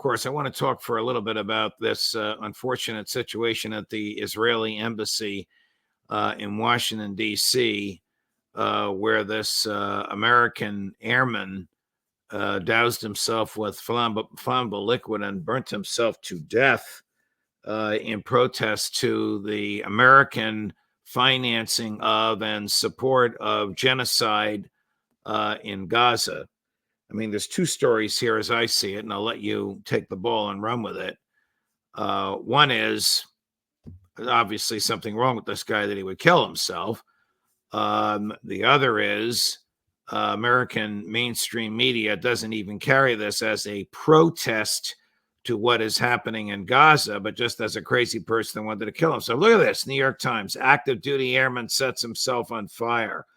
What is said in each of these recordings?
course, I want to talk for a little bit about this unfortunate situation at the Israeli embassy in Washington, D.C., where this American airman doused himself with flammable liquid and burnt himself to death in protest to the American financing of and support of genocide in Gaza. I mean, there's two stories here as I see it, and I'll let you take the ball and run with it. One is obviously something wrong with this guy that he would kill himself. The other is American mainstream media doesn't even carry this as a protest to what is happening in Gaza, but just as a crazy person that wanted to kill himself. Look at this, New York Times, active duty airman sets himself on fire.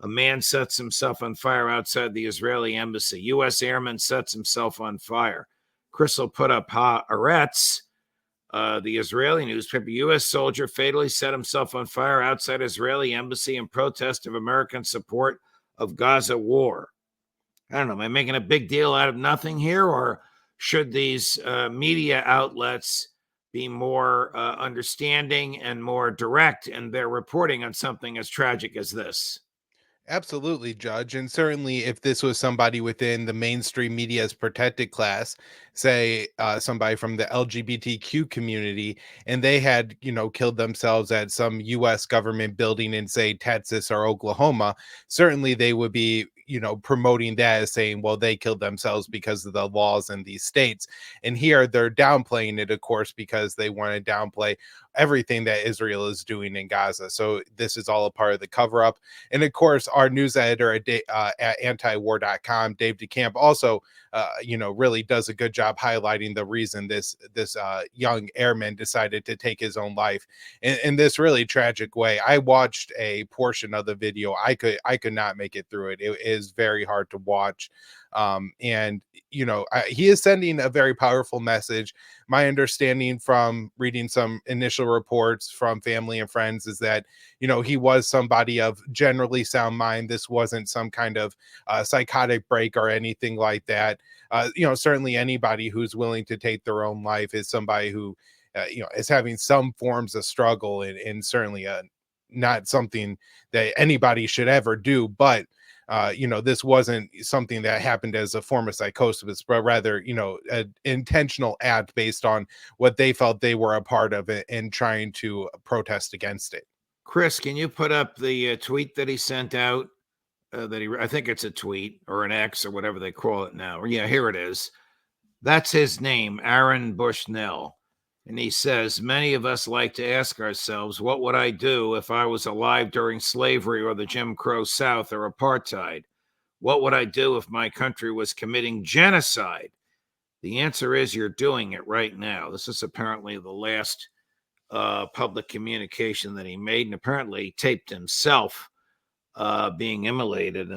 A man sets himself on fire outside the Israeli embassy. U.S. airman sets himself on fire. Crystal put up Haaretz, the Israeli newspaper. U.S. soldier fatally set himself on fire outside Israeli embassy in protest of American support of Gaza war. I don't know. Am I making a big deal out of nothing here, or should these media outlets be more understanding and more direct in their reporting on something as tragic as this? Absolutely, Judge. And certainly, if this was somebody within the mainstream media's protected class, say somebody from the LGBTQ community, and they had, killed themselves at some U.S. government building in, say, Texas or Oklahoma, certainly they would be, promoting that as saying, well, they killed themselves because of the laws in these states. And here they're downplaying it, of course, because they want to downplay everything that Israel is doing in Gaza. So this is all a part of the cover up. And of course, our news editor at antiwar.com, Dave DeCamp, also, really does a good job highlighting the reason this young airman decided to take his own life in this really tragic way. I watched a portion of the video. I could not make it through it. It is very hard to watch. And he is sending a very powerful message. My understanding from reading some initial reports from family and friends is that he was somebody of generally sound mind. This wasn't some kind of psychotic break or anything like that. Certainly anybody who's willing to take their own life is somebody who is having some forms of struggle, and certainly not something that anybody should ever do. But this wasn't something that happened as a form of psychosis, but rather, an intentional act based on what they felt they were a part of it and trying to protest against it. Chris, can you put up the tweet that he sent out? I think it's a tweet or an X or whatever they call it now. Yeah, here it is. That's his name, Aaron Bushnell. And he says, many of us like to ask ourselves, what would I do if I was alive during slavery or the Jim Crow South or apartheid? What would I do if my country was committing genocide? The answer is you're doing it right now. This is apparently the last public communication that he made, and apparently taped himself being immolated.